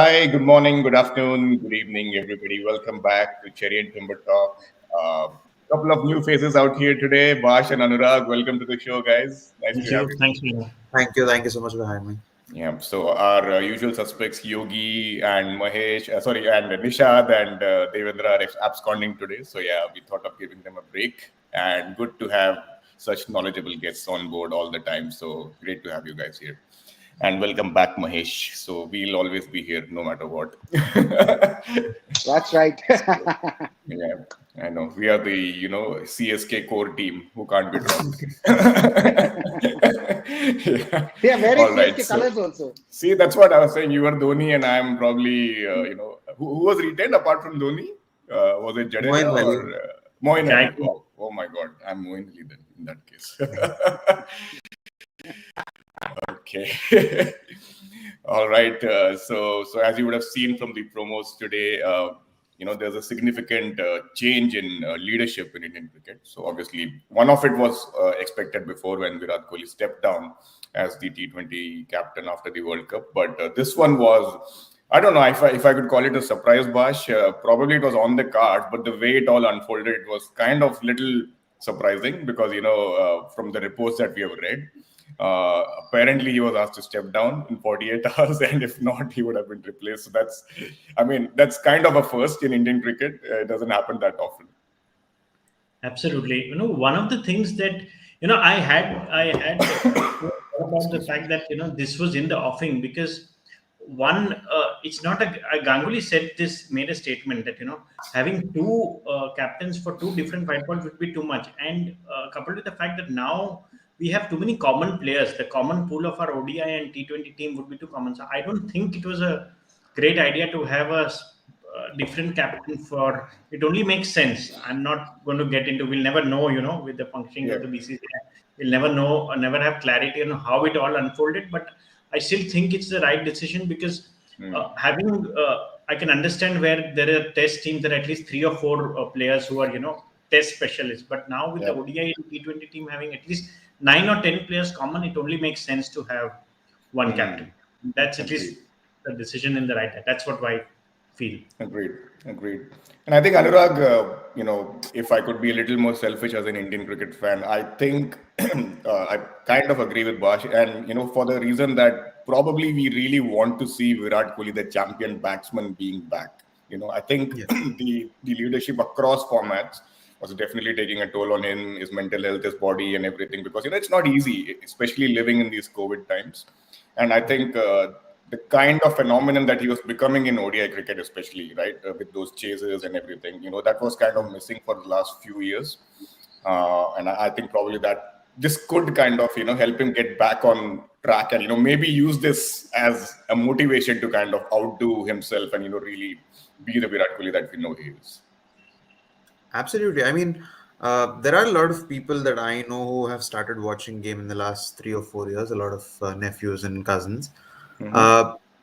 Hi, good morning, good afternoon, good evening, everybody. Welcome back to Cherry and Timber Talk. Couple of new faces out here today. Bash and Anurag, welcome to the show, guys. Nice Thank to have you. you. Thanks, Vinu. Thank you so much for having me. Yeah. So our usual suspects, Yogi and Mahesh, and Nishad and Devendra are absconding today. So yeah, we thought of giving them a break, and good to have such knowledgeable guests on board all the time. So great to have you guys here. And welcome back, Mahesh. So we'll always be here no matter what. That's right. Yeah, I know. We are the, CSK core team who can't be dropped. Yeah. They are wearing All right. CSK So, colors also. see, that's what I was saying. You were Dhoni, and I'm probably, who was retained apart from Dhoni? Was it Jadeja Moin Ali. or Moin Ali? Geico. Wow. Oh my God. I'm Moin Ali then in that case. Okay. All right. So as you would have seen from the promos today, there's a significant change in leadership in Indian cricket. So obviously, one of it was expected before when Virat Kohli stepped down as the T20 captain after the World Cup. But this one was, I don't know if I could call it a surprise, Bash. Probably it was on the cards, but the way it all unfolded, it was kind of little surprising because, from the reports that we have read, apparently he was asked to step down in 48 hours, and if not, he would have been replaced. So that's kind of a first in Indian cricket. It doesn't happen that often. Absolutely. One of the things that I had about the fact that this was in the offing because it's not Ganguly said this, made a statement that having two captains for two different white balls would be too much, and coupled with the fact that now we have too many common players, the common pool of our ODI and T20 team would be too common. So I don't think it was a great idea to have a different captain for it. Only makes sense. I'm not going to get into, we'll never know, with the functioning Yeah. of the BCCI, we'll never know or never have clarity on how it all unfolded, but I still think it's the right decision because having I can understand where there are test teams, there are at least three or four players who are test specialists, but now with the Yeah. ODI and T20 team having at least 9 or 10 players common, it only makes sense to have one captain. That's at Agreed. least the decision in the right. That's what I feel. Agreed. Agreed. And I think Anurag, if I could be a little more selfish as an Indian cricket fan, I think I kind of agree with Bash, and for the reason that probably we really want to see Virat Kohli, the champion batsman, being back. I think Yeah. the leadership across formats was definitely taking a toll on him, his mental health, his body, and everything. Because it's not easy, especially living in these COVID times. And I think the kind of phenomenon that he was becoming in ODI cricket, especially, right, with those chases and everything, that was kind of missing for the last few years. And I think probably that this could kind of, help him get back on track and, maybe use this as a motivation to kind of outdo himself and, really be the Virat Kohli that we know he is. Absolutely. I mean, there are a lot of people that I know who have started watching game in the last 3 or 4 years. A lot of nephews and cousins.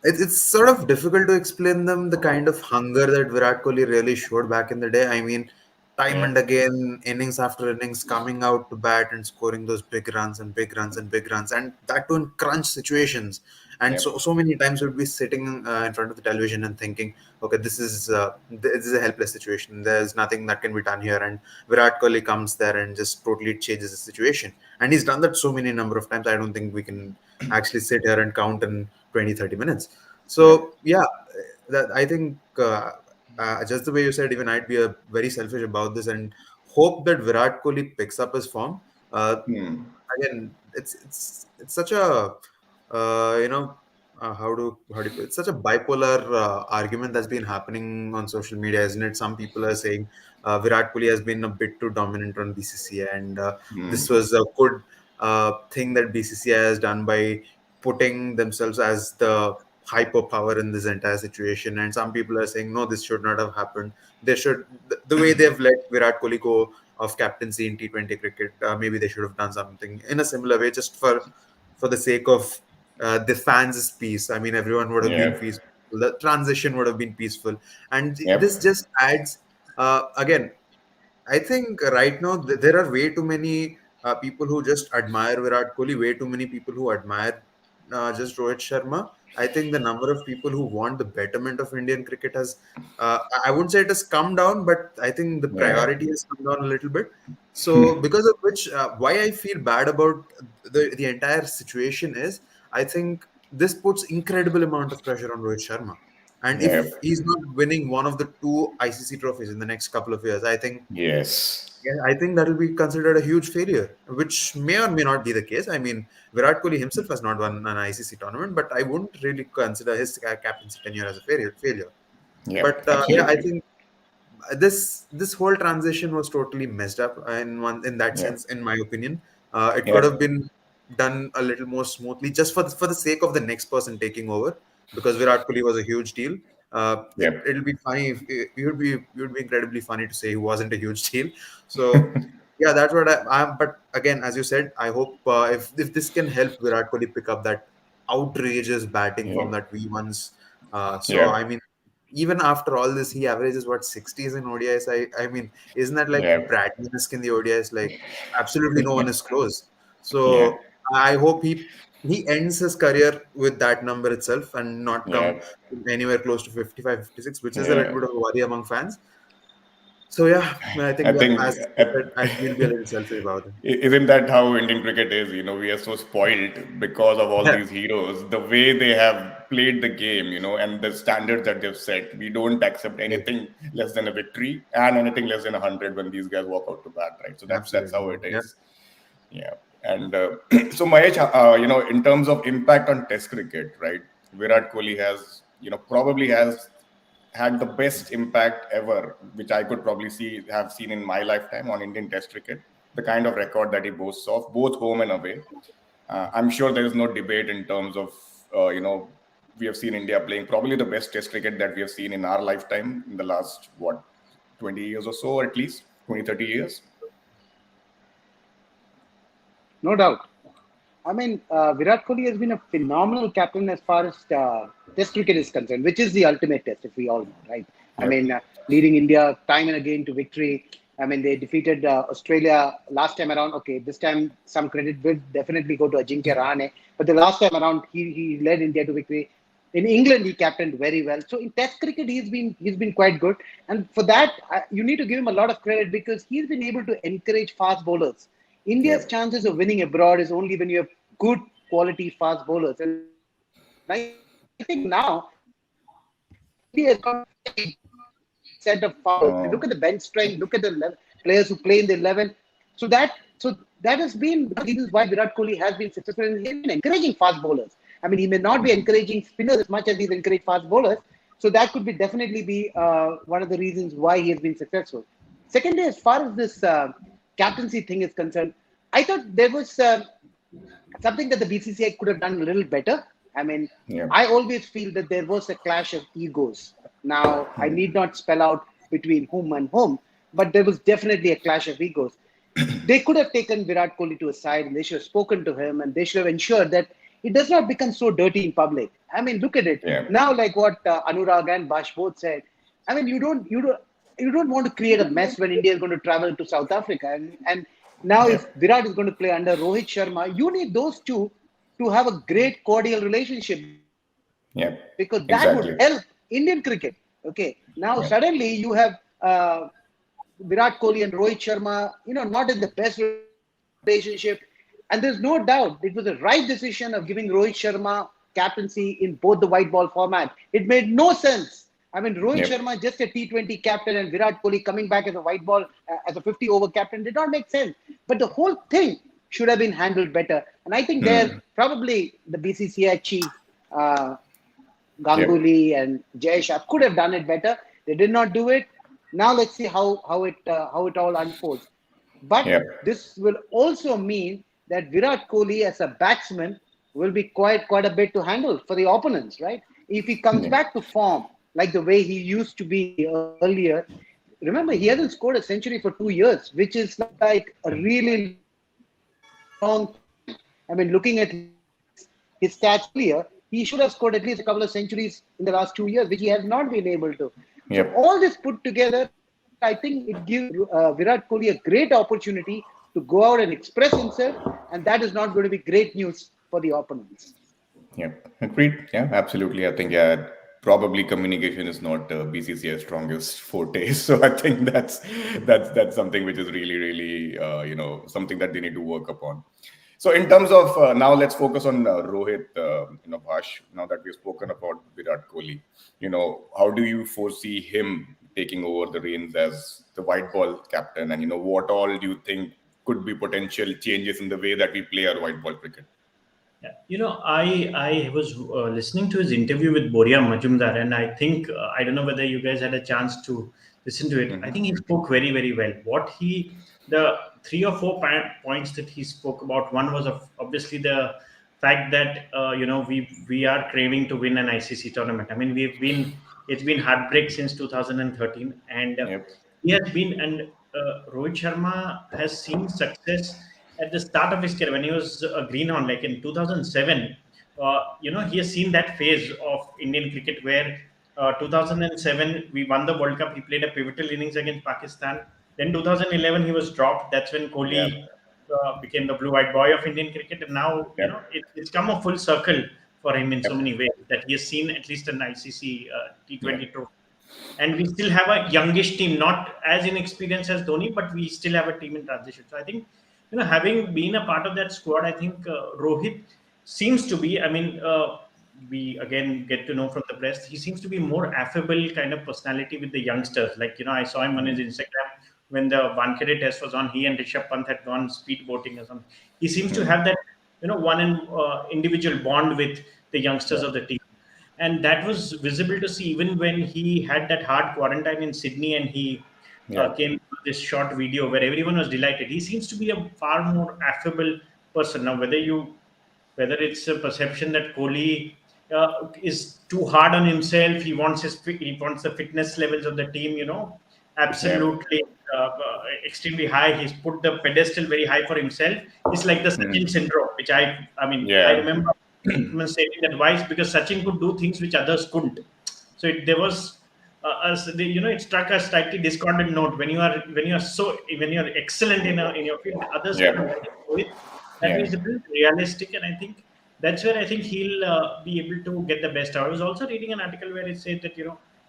It's sort of difficult to explain them the kind of hunger that Virat Kohli really showed back in the day. I mean, time Yeah. and again, innings after innings, coming out to bat and scoring those big runs and big runs and big runs, and that too in crunch situations. And Yeah. so many times we'd be sitting in front of the television and thinking, okay, this is a helpless situation. There's nothing that can be done here. And Virat Kohli comes there and just totally changes the situation. And he's done that so many number of times. I don't think we can actually sit here and count in 20, 30 minutes. Yeah. So yeah, that I think just the way you said, even I'd be very selfish about this and hope that Virat Kohli picks up his form. Again, it's such a how do you put it? It's such a bipolar argument that's been happening on social media, isn't it? Some people are saying Virat Kohli has been a bit too dominant on BCCI, and this was a good thing that BCCI has done by putting themselves as the hyper power in this entire situation. And some people are saying, no, this should not have happened. They should, the way they've let Virat Kohli go of captaincy in T20 cricket, maybe they should have done something in a similar way, just for the sake of the fans' peace. I mean, everyone would have been Yeah. peaceful. The transition would have been peaceful, and Yep. this just adds. Again, I think right now there are way too many people who just admire Virat Kohli, way too many people who admire just Rohit Sharma. I think the number of people who want the betterment of Indian cricket has, I wouldn't say it has come down, but I think the Yeah. priority has come down a little bit. So, because of which, why I feel bad about the entire situation is, I think this puts incredible amount of pressure on Rohit Sharma. And Yeah. if he's not winning one of the two ICC trophies in the next couple of years, I think Yes. yeah, I think that will be considered a huge failure, which may or may not be the case. I mean, Virat Kohli himself has not won an ICC tournament, but I wouldn't really consider his captaincy tenure as a failure. Yep. But yeah, I Absolutely. think this whole transition was totally messed up in that Yeah. sense, in my opinion. It could have Yep. been done a little more smoothly, just for the sake of the next person taking over, because Virat Kohli was a huge deal. Yep. It'll be funny if it would be incredibly funny to say he wasn't a huge deal. So yeah, that's what I'm. But again, as you said, I hope if this can help Virat Kohli pick up that outrageous batting form Yep. that we once. So I Yep. mean, even after all this, he averages what 60s in ODIs. I mean, isn't that like Yep. Bradley-esque in the ODIs? Like absolutely no one is close. Yeah. So I hope he ends his career with that number itself and not come Yeah. anywhere close to 55, 56, which is a little Yeah. bit of a worry among fans. So yeah, I I think think as you said, I will be a little selfish about it. isn't that how Indian cricket is? We are so spoiled because of all Yeah, these heroes, the way they have played the game, and the standards that they've set. We don't accept yeah, anything less than a victory and anything less than 100 when these guys walk out to bat, right? So that's how absolutely. it Yeah, is. Yeah. And so Mahesh, in terms of impact on Test cricket, right? Virat Kohli has, probably has had the best impact ever, which I could probably have seen in my lifetime on Indian Test cricket. The kind of record that he boasts of, both home and away. I'm sure there is no debate in terms of, we have seen India playing probably the best Test cricket that we have seen in our lifetime in the last, 20 years or so, or at least 20, 30 years. No doubt. I mean, Virat Kohli has been a phenomenal captain as far as Test cricket is concerned, which is the ultimate test, if we all know, right? I Yep. mean, leading India time and again to victory. I mean, they defeated Australia last time around. Okay, this time some credit will definitely go to Ajinkya Rahane. But the last time around, he led India to victory. In England, he captained very well. So in Test cricket, he's been quite good. And for that, you need to give him a lot of credit because he's been able to encourage fast bowlers. India's Yep. chances of winning abroad is only when you have good quality fast bowlers. And I think now India has got a very set of fast bowlers. And look at the bench strength, look at the players who play in the 11. So that has been one of the reasons why Virat Kohli has been successful and he has been encouraging fast bowlers. I mean, he may not be encouraging spinners as much as he's encouraged fast bowlers. So that could be definitely be one of the reasons why he has been successful. Secondly, as far as this captaincy thing is concerned, I thought there was something that the BCCI could have done a little better. I mean, Yep. I always feel that there was a clash of egos. Now, I need not spell out between whom and whom, but there was definitely a clash of egos. They could have taken Virat Kohli to a side and they should have spoken to him and they should have ensured that it does not become so dirty in public. I mean, look at it Yeah. now, like what Anurag and Bhash both said. I mean, you don't want to create a mess when India is going to travel to South Africa, and now if Yep. Virat is going to play under Rohit Sharma, you need those two to have a great cordial relationship because that would help Yep. Indian Exactly. cricket. Okay, now suddenly you Yep. have Virat Kohli and Rohit Sharma, not in the best relationship. And there's no doubt it was the right decision of giving Rohit Sharma captaincy in both the white ball format. It made no sense. I mean, Rohit Sharma, just a Yep. T20 captain, and Virat Kohli coming back as a white ball, as a 50-over captain, did not make sense. But the whole thing should have been handled better. And I think there, Hmm. probably the BCCI chief, uh, Yep. Ganguly and Jay Shah could have done it better. They did not do it. Now let's see how it all unfolds. But Yep. this will also mean that Virat Kohli as a batsman will be quite a bit to handle for the opponents, right? If he comes Yep. back to form like the way he used to be earlier, remember he hasn't scored a century for 2 years, which is like a really long time. I mean, looking at his stats earlier, he should have scored at least a couple of centuries in the last 2 years, which he has not been able to. So all this put together, I think it gives Virat Kohli a great opportunity to go out and express himself, and that is not going to be great news for the opponents. Yeah, agreed. Yeah, absolutely. I think probably communication is not BCCI's strongest forte. So I think that's something which is really really something that they need to work upon. So in terms of now, let's focus on Rohit, Bhash. Now that we've spoken about Virat Kohli, how do you foresee him taking over the reins as the white ball captain, and what all do you think could be potential changes in the way that we play our white ball cricket? Yeah. I was listening to his interview with Boria Majumdar, and I think I don't know whether you guys had a chance to listen to it. I think he spoke very very well. The three or four points that he spoke about. One was obviously the fact that we are craving to win an ICC tournament. I mean, it's been heartbreak since 2013, and Yep. he has been and Rohit Sharma has seen success at the start of his career when he was a greenhorn, like in 2007. He has seen that phase of Indian cricket where 2007 we won the World Cup. He played a pivotal innings against Pakistan. Then 2011 he was dropped. That's when Yep. Kohli became the blue-eyed boy of Indian cricket, and now Yep. it's come a full circle for him in so Yep. many ways that he has seen at least an ICC T20 Yep. trophy. And we still have a youngish team, not as inexperienced as Dhoni, but we still have a team in transition. So I think, having been a part of that squad, I think Rohit seems to be. I mean, we again get to know from the press, he seems to be more affable kind of personality with the youngsters. Like I saw him on his Instagram when the Wankhede test was on. He and Rishabh Pant had gone speedboating or something. He seems to have that, individual bond with the youngsters Yeah. of the team, and that was visible to see even when he had that hard quarantine in Sydney, and he Yeah. came to this short video where everyone was delighted. He seems to be a far more affable person. Now, whether it's a perception that Kohli is too hard on himself, he wants the fitness levels of the team, Yeah. absolutely extremely high. He's put the pedestal very high for himself. It's like the Sachin syndrome, which I Yeah. remember stating that why, because Sachin could do things which others couldn't. So there was it struck a slightly discordant note when you are excellent in your field, others Yeah. couldn't. I think with that Yeah. is a bit realistic, and I think that's where I think he'll be able to get the best out. I was also reading an article where it said that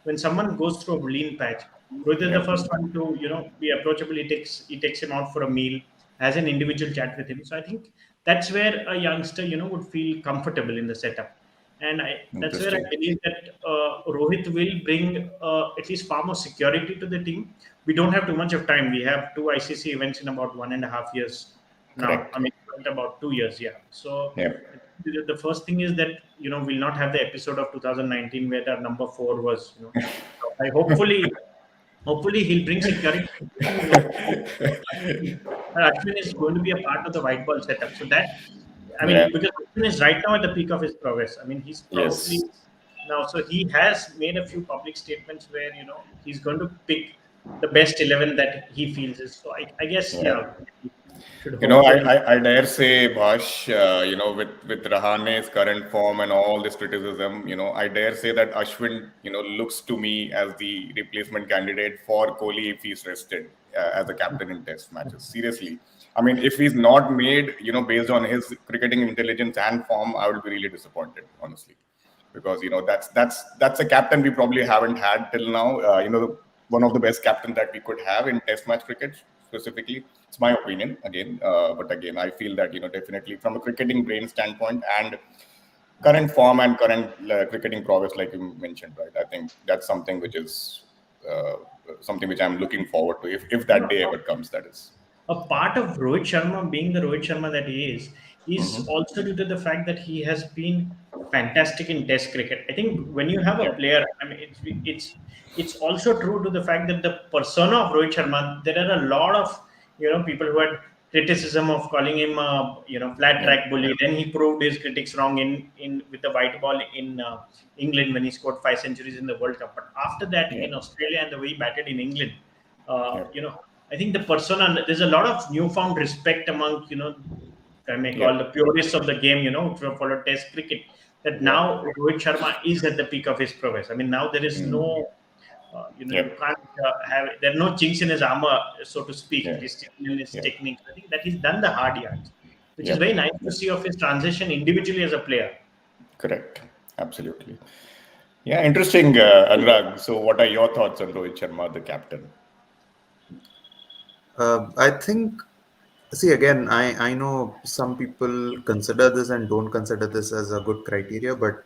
when someone goes through a lean patch, Rohit is the Yeah. first one to be approachable. He takes him out for a meal, has an individual chat with him. So I think that's where a youngster would feel comfortable in the setup, and that's where I Interesting. believe that Rohit will bring at least far more security to the team. We don't have too much of time. We have two ICC events in about 1.5 years now. I Correct. mean, about 2 years, yeah. So Yeah. the first thing is that we'll not have the episode of 2019 where the number four was. I hopefully he'll bring security. Ashwin is going to be a part of the white ball setup. So that, I Yeah. mean, because Ashwin is right now at the peak of his progress. I mean, he's Yes. probably now. So he has made a few public statements where he's going to pick the best 11 that he feels is. So I guess Yeah. should hope that he. I dare say, Bhash, with Rahane's current form and all this criticism, I dare say that Ashwin, looks to me as the replacement candidate for Kohli if he's rested as a captain in Test matches. Seriously, I mean, if he's not made, based on his cricketing intelligence and form, I would be really disappointed, honestly, because that's a captain we probably haven't had till now. One of the best captains that we could have in Test match cricket specifically. It's my opinion again, but again, I feel that definitely from a cricketing brain standpoint and current form and current cricketing prowess, like you mentioned, right? I think that's something which is uh, something which I'm looking forward to if You that know, day ever comes. That is. a part of Rohit Sharma being the Rohit Sharma that he is Mm-hmm. also due to the fact that he has been fantastic in Test cricket. I think when you have a Yeah. player, I mean, it's also true to the fact that the persona of Rohit Sharma. There are a lot of people who had criticism of calling him a flat Yeah. track bully. Then he proved his critics wrong in with the white ball in England when he scored 5 centuries in the World Cup. But after that, Yeah. in Australia and the way he batted in England, Yeah. I think the persona, there's a lot of newfound respect among, I may Yeah. call the purists of the game, who follow Test cricket, that Yeah. now Rohit Sharma is at the peak of his prowess. I mean, now there is Mm. no, Yeah. you can't there are no chinks in his armor, so to speak, Yeah. at least in his Yeah. technique. I think that he's done the hard yards, which is Yeah. very nice to see of his transition individually as a player. Correct. Absolutely. Yeah, interesting, Anurag. So, what are your thoughts on Rohit Sharma, the captain? I think, see, again, I know some people consider this and don't consider this as a good criteria, but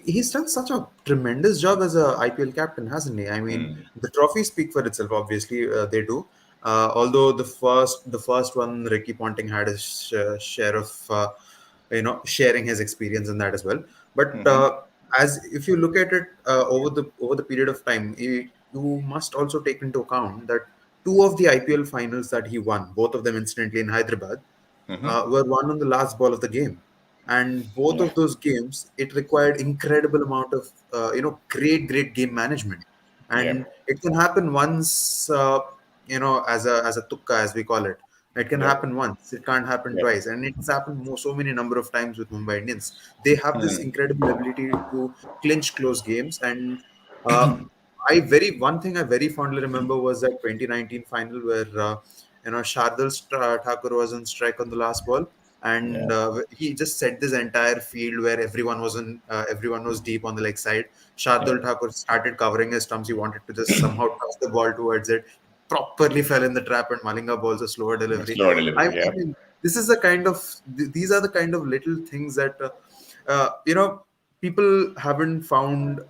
he's done such a tremendous job as a IPL captain, hasn't he? I mean, Hmm. the trophies speak for itself. Obviously, they do. Although the first one, Ricky Ponting had his share of sharing his experience in that as well. But as if you look at it over the period of time, you must also take into account that two of the IPL finals that he won, both of them incidentally in Hyderabad, were won on the last ball of the game. And both Yeah. of those games, it required incredible amount of great game management. Yeah. And it can happen once, as a tukka, as we call it. It can Yeah. happen once. It can't happen Yeah. twice, and it's happened so many number of times with Mumbai Indians. They have this incredible ability to clinch close games, and uh, one thing I very fondly remember was that 2019 final where Shardul Thakur was on strike on the last ball, Yeah. and he just set this entire field where everyone was deep on the leg side. Yeah. Shardul Thakur started covering his stumps. He wanted to just somehow toss the ball towards it. Properly fell in the trap, and Malinga bowls a slower delivery. Slower I delivery. Yeah. mean, this is the kind of these are the kind of little things that people haven't found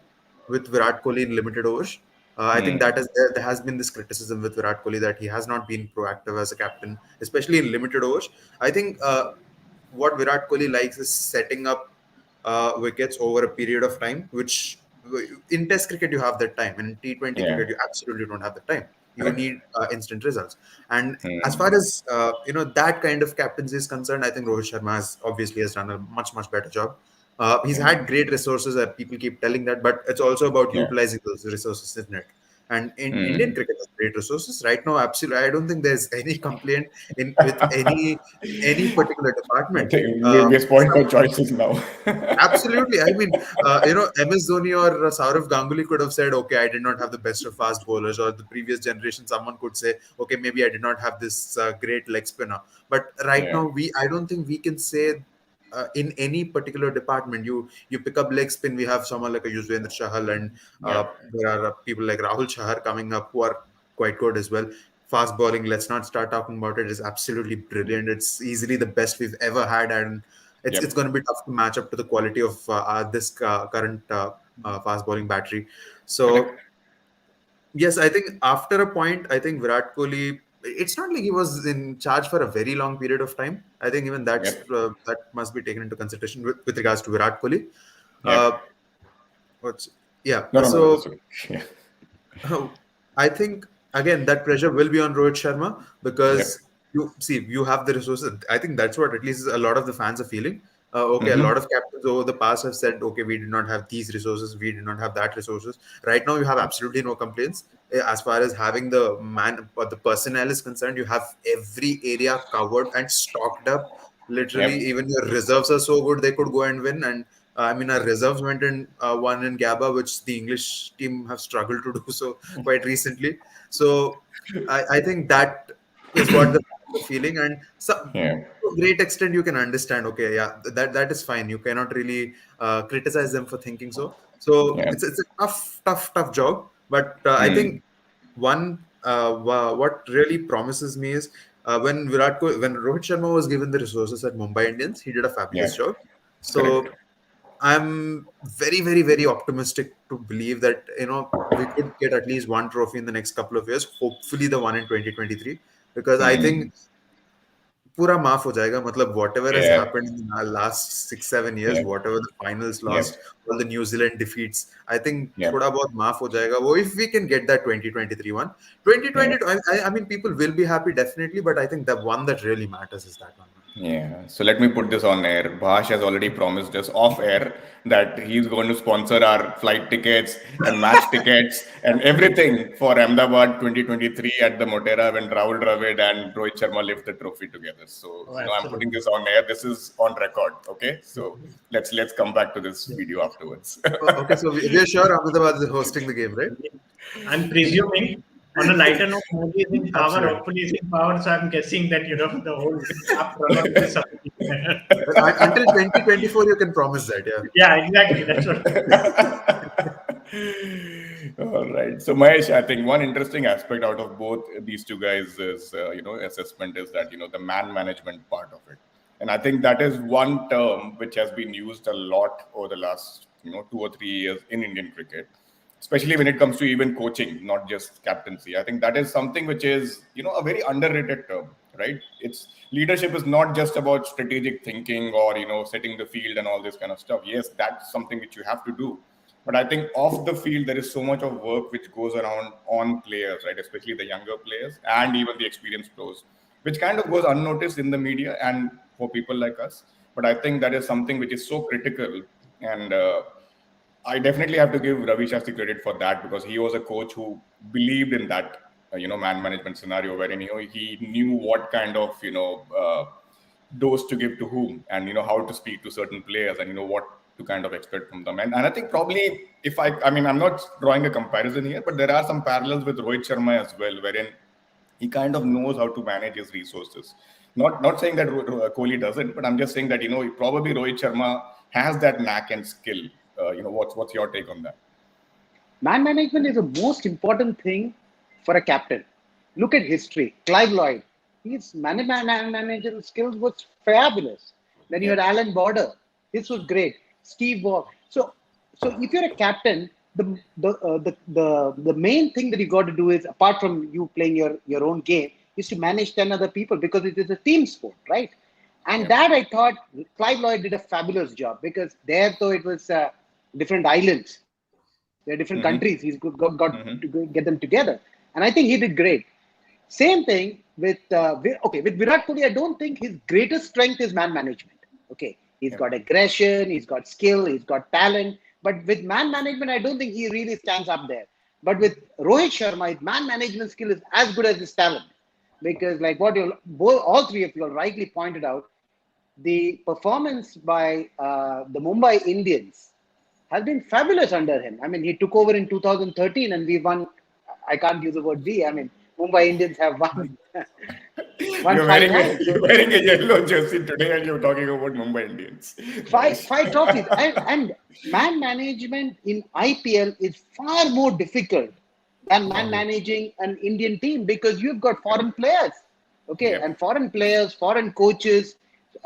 with Virat Kohli in limited overs. I think Hmm. there has been this criticism with Virat Kohli that he has not been proactive as a captain, especially in limited overs. I think what Virat Kohli likes is setting up wickets over a period of time, which in Test cricket you have that time, and in T20 Yeah. cricket you absolutely don't have the time. You Correct. need instant results. And as Hmm. far as that kind of captaincy is concerned, I think Rohit Sharma has done a much better job. He's had great resources. People keep telling that, but it's also about Yeah. utilizing those resources, isn't it? And in Indian Hmm. cricket has great resources right now. Absolutely, I don't think there's any complaint in with any particular I department. think we'll be spoiled for choices now. Absolutely. I mean, MS Dhoni or Saurav Ganguly could have said, okay, I did not have the best of fast bowlers, or the previous generation, someone could say, okay, maybe I did not have this great leg spinner. But right Yeah. now, I don't think we can say in any particular department, you pick up leg spin, we have someone like a Yuzvendra Chahal, and Yeah. there are people like Rahul Chahar coming up who are quite good as well. Fast bowling, let's not start talking about it, is absolutely brilliant. It's easily the best we've ever had, and it's Yep. going to be tough to match up to the quality of this current fast bowling battery. So Correct. yes, I think after a point, I think Virat Kohli. It's not like he was in charge for a very long period of time. I think even Yep. that must be taken into consideration with regards to Virat Kohli. Yep. Uh, what's yeah? No, no, no. So That's okay. Yeah. I think again that pressure will be on Rohit Sharma Yep. because you have the resources. I think that's what at least a lot of the fans are feeling. Okay, a lot of captains over the past have said, okay, we did not have these resources, we did not have that resources. Right now, you have absolutely no complaints as far as having the man or the personnel is concerned. You have every area covered and stocked up. Literally, Yep. even your reserves are so good they could go and win. And I mean, our reserves went in one in Gabba, which the English team have struggled to do so quite recently. So I think that is what the fans are feeling, and so Yeah. to a great extent you can understand. Okay, yeah, that is fine. You cannot really criticize them for thinking so. So Yeah. it's a tough job, but I Hmm. think what really promises me is when Rohit Sharma was given the resources at Mumbai Indians, he did a Yeah. fabulous job. Correct. So I'm very optimistic to believe that we could get at least one trophy in the next couple of years. Hopefully, the one in 2023, because I think Hmm. पूरा माफ हो जाएगा. मतलब whatever has Yeah. happened in the last 6-7 years, Yeah. whatever the finals Yeah. lost, all the New Zealand defeats, I think Yeah. थोड़ा बहुत माफ हो जाएगा वो if we can get that 2023 one. Yeah. 2022, I mean, people will be happy definitely, but I think the one that really matters is that one. Yeah. So let me put this on air. Bhash has already promised us off air that he's going to sponsor our flight tickets and match tickets and everything for Ahmedabad 2023 at the Motera when Rahul Dravid and Rohit Sharma lift the trophy together. So, Oh, I'm putting absolutely. this on air. This is on record. Okay. So let's come back to this video afterwards. Okay, so we are sure Ahmedabad is hosting the game, right? I'm presuming. On a lighter note, Modi is in power. Absolutely. Hopefully, is in power. So I'm guessing that the whole product is something. Until 2024, you can promise that. Yeah. Yeah, exactly. That's what. All right. So, Mahesh, I think one interesting aspect out of both these two guys is, assessment is that, the man management part of it. And I think that is one term which has been used a lot over the last, 2 or 3 years in Indian cricket, especially when it comes to even coaching, not just captaincy. I think that is something which is, a very underrated term, right? It's leadership is not just about strategic thinking or, setting the field and all this kind of stuff. Yes, that's something which you have to do, but I think off the field, there is so much of work which goes around on players, right? Especially the younger players and even the experienced pros, which kind of goes unnoticed in the media and for people like us. But I think that is something which is so critical. And I definitely have to give Ravi Shastri credit for that because he was a coach who believed in that, man management scenario wherein, he knew what kind of, dose to give to whom and how to speak to certain players and what to kind of expect from them. And I think probably if I mean I'm not drawing a comparison here, but there are some parallels with Rohit Sharma as well, wherein he kind of knows how to manage his resources. Not saying that Kohli doesn't, but I'm just saying that probably Rohit Sharma has that knack and skill. What's your take on that? Man management is the most important thing for a captain. Look at history. Clive Lloyd, his managerial skills was fabulous. Then you had Alan Border. This was great. Steve Waugh. So if you're a captain, the main thing that you got to do is, apart from you playing your own game, is to manage 10 other people because it is a team sport, right? And that I thought Clive Lloyd did a fabulous job because there, though it was different islands, there are different countries. He's got to get them together, and I think he did great. Same thing with with Virat Kohli. I don't think his greatest strength is man management. Okay, he's got aggression, he's got skill, he's got talent, but with man management, I don't think he really stands up there. But with Rohit Sharma, his man management skill is as good as his talent, because like what you all three of you rightly pointed out, the performance by the Mumbai Indians has been fabulous under him. I mean, he took over in 2013 and we won. I can't use the word we. I mean, Mumbai Indians have won. You're wearing a yellow jersey today and you're talking about Mumbai Indians. Five trophies. And man management in IPL is far more difficult than man managing an Indian team because you've got foreign players. Okay, and foreign players, foreign coaches.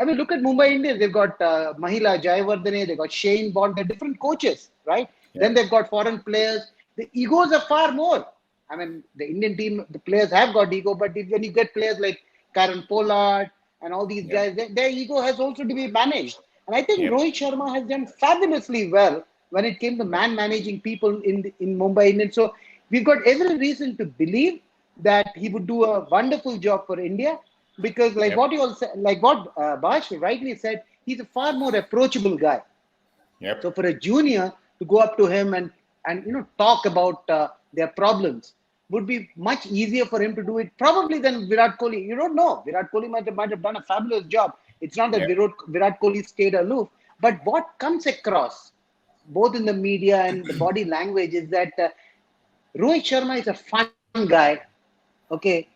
I mean, look at Mumbai Indians. They've got Mahila Jayawardene, they've got Shane Bond, they're different coaches, right? Then they've got foreign players. The egos are far more. I mean, the Indian team, the players have got ego, but when you get players like Karen Pollard and all these guys, their ego has also to be managed. And I think Rohit Sharma has done fabulously well when it came to man managing people in Mumbai Indians. So we've got every reason to believe that he would do a wonderful job for India because, like what you all said, like what Bhash rightly said, he's a far more approachable guy. So for a junior to go up to him and talk about their problems would be much easier for him to do it probably than Virat Kohli. You don't know. Virat Kohli might have done a fabulous job. It's not that Virat Kohli stayed aloof, but what comes across both in the media and the body language is that Rohit Sharma is a fun guy. Okay,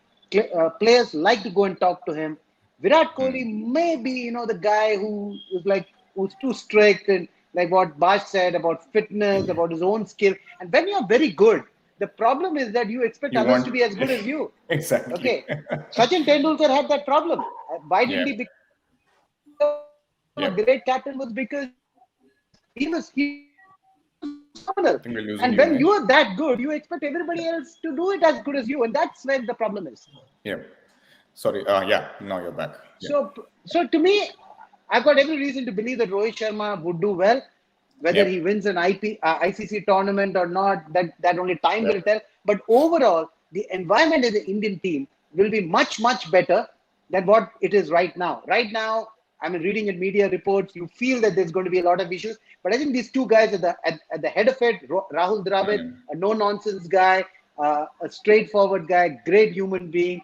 players like to go and talk to him. Virat Kohli may be the guy who's too strict and like what Bhash said about fitness, about his own skill. And when you're very good, the problem is that you expect others to be as good as you. Exactly. Okay. Sachin Tendulkar had that problem. Why didn't he become a great captain? Was because he was phenomenal. And when you are that good, you expect everybody else to do it as good as you. And that's where the problem is. Sorry. Now you're back. So to me, I've got every reason to believe that Rohit Sharma would do well. Whether he wins an ICC tournament or not, that only time will tell. But overall, the environment in the Indian team will be much, much better than what it is right now. Right now, I mean, reading in media reports, you feel that there's going to be a lot of issues. But I think these two guys at the head of it, Rahul Dravid, a no-nonsense guy, a straightforward guy, great human being,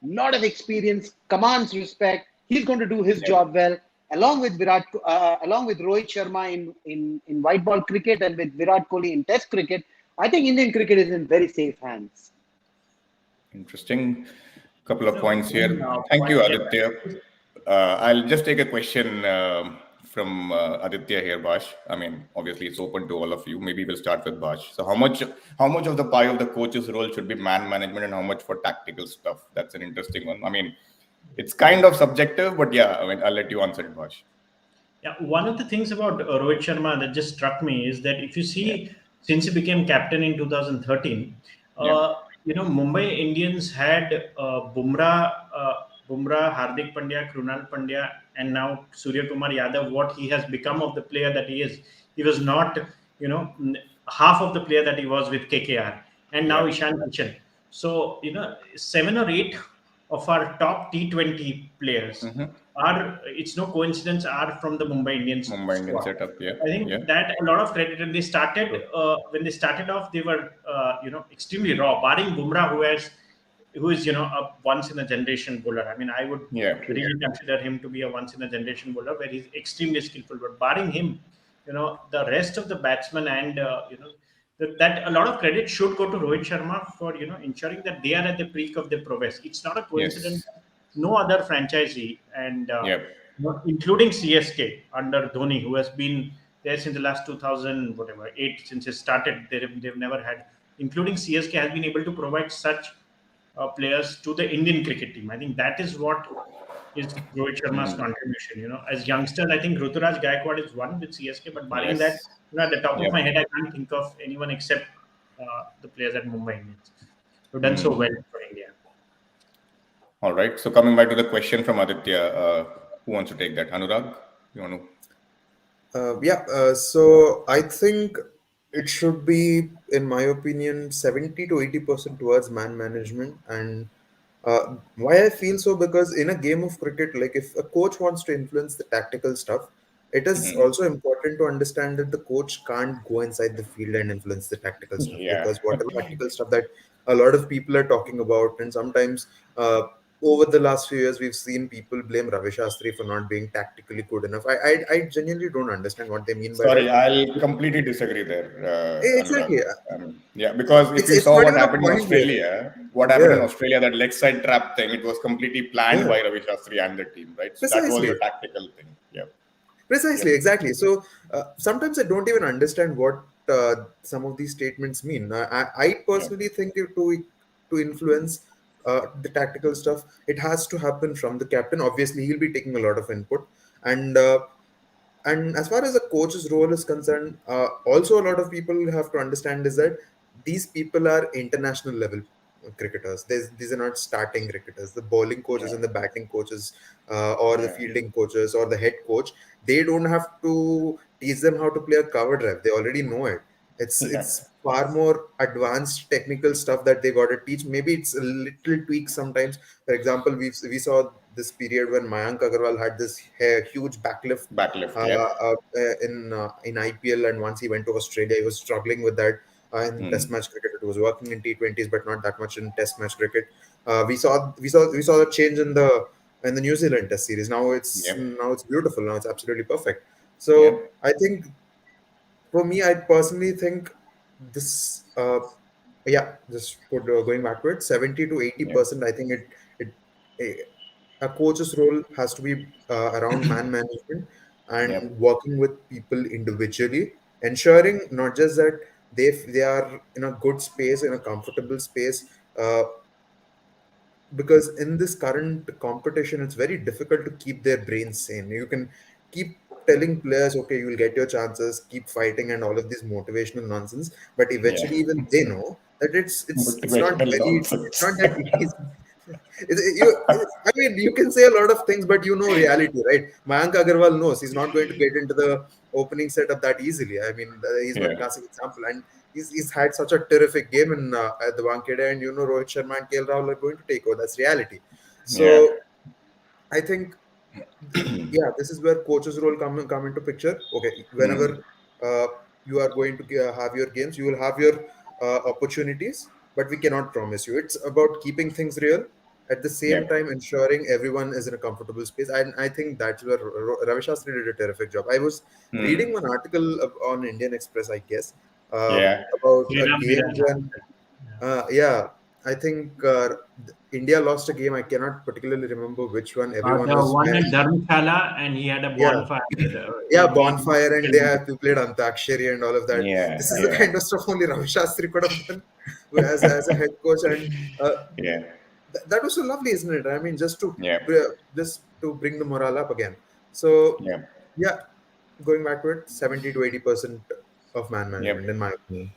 lot of experience, commands respect. He's going to do his job well. Along with Rohit Sharma in white ball cricket and with Virat Kohli in Test cricket, I think Indian cricket is in very safe hands. Interesting. Couple of No, points here. one Thank you, point, yeah. Aditya. I'll just take a question from Aditya here, Bash. I mean, obviously, it's open to all of you. Maybe we'll start with Bash. So, how much of the pie of the coach's role should be man management, and how much for tactical stuff? That's an interesting one. I mean, it's kind of subjective, but yeah, I mean, I'll let you answer it, Bash. Yeah, one of the things about Rohit Sharma that just struck me is that if you Yeah, see, since he became captain in 2013, yeah, Mumbai Indians had Bumrah, Hardik Pandya, Krunal Pandya, and now Surya Kumar Yadav. What he has become of the player that he is, he was not, half of the player that he was with KKR, and now yeah. Ishan Kishan. So, seven or eight of our top T20 players Mm-hmm. are, it's no coincidence, are from the Mumbai Indians Mumbai Indian squad. setup. Yeah, I yeah. think that a lot of credit when they started, True. off, they were extremely raw, barring Bumrah, who is a once in a generation bowler. I mean, I would Yeah, really consider him to be a once in a generation bowler, where he's extremely skillful. But barring him, the rest of the batsmen, and that a lot of credit should go to Rohit Sharma for ensuring that they are at the peak of their prowess. It's not a coincidence. yes, No other franchisee, and yeah, including CSK under Dhoni, who has been there since the last 2000 whatever 8, since it started. They've never had, including CSK, has been able to provide such players to the Indian cricket team. I think that is what is Rohit Sharma's mm, contribution. As youngsters, I think Ruturaj Gaikwad is one with CSK, but barring that, yes, at the top of yeah. my head, I can't think of anyone except the players at Mumbai Indians who've done so Mm. well for India. All right. So coming back to the question from Aditya, who wants to take that? Anurag, you want to? Yeah, so I think it should be, in my opinion, 70 to 80% towards man management. And why I feel so, because in a game of cricket, like if a coach wants to influence the tactical stuff, it is Mhm. also important to understand that the coach can't go inside the field and influence the tactical stuff, Yeah. because whatever tactical stuff that a lot of people are talking about, and sometimes over the last few years, we've seen people blame Ravi Shastri for not being tactically good enough. I genuinely don't understand what they mean by Sorry, that. I'll completely disagree there, Anurag. Exactly. Yeah, because if you It's saw not what even a happened in point here. Australia, Yeah. that leg side trap thing, it was completely planned Yeah. by Ravi Shastri and the team, right? So that was Precisely. a tactical thing. Yeah. Precisely, Yep. exactly. So sometimes I don't even understand what some of these statements mean. I Yep. personally think to influence the tactical stuff, it has to happen from the captain. Obviously, he'll be taking a lot of input, and as far as the coach's role is concerned, also a lot of people have to understand is that these people are international level cricketers. These are not starting cricketers. The bowling coaches Yeah. and the batting coaches, or the Yeah. fielding coaches or the head coach, they don't have to teach them how to play a cover drive. They already know it. Yeah. It's far more advanced technical stuff that they got to teach. Maybe it's a little tweak sometimes. For example, we saw this period when Mayank Agarwal had this huge backlift Backlift. Yeah. in IPL, and once he went to Australia, he was struggling with that in Test Mm. match cricket. It was working in T20s, but not that much in Test match cricket. We saw the change in the New Zealand Test series. Yep. Now it's beautiful. Now it's absolutely perfect. Yep. So I think for me, I personally think this. Yeah, going backwards, 70 to 80 Yep. percent. I think a coach's role has to be around man management and Yep. working with people individually, ensuring not just that they are in a good space, in a comfortable space, because in this current competition, it's very difficult to keep their brains sane. You can keep telling players, okay, you will get your chances, keep fighting, and all of this motivational nonsense, but Yeah. eventually even they know that it's not Motivational very, it's nonsense. not that easy. I mean, you can say a lot of things, but you know reality, right? Mayank Agarwal knows he's not going to get into the opening setup that easily. I mean, he's one Yeah. classic example, and he's had such a terrific game in at the Wankhede, and Rohit Sharma and KL Rahul are going to take over. That's reality. Yeah. So I think, yeah, this is where coach's role come into picture. Okay, Mm. whenever uh, you are going to have your games, you will have your opportunities, but we cannot promise you. It's about keeping things real. At the same Yep. time, ensuring everyone is in a comfortable space. And I think that's where Ravi Shastri did a terrific job. I was Mm. reading one article on Indian Express, I guess, about a Sriram game Virat. when, I think India lost a game. I cannot particularly remember which one. Everyone The was one where, at Dharamshala, and he had a yeah, bonfire. yeah, bonfire, and they have we played Antakshari and all of that. Yeah, This is the yeah, kind of stuff only Ravi Shastri could have done as a head coach, and uh, yeah, that was so lovely, isn't it? I mean, yeah, just to bring the morale up again. So yeah. yeah, going back to it, 70 to 80% of man Yep. management, in my opinion.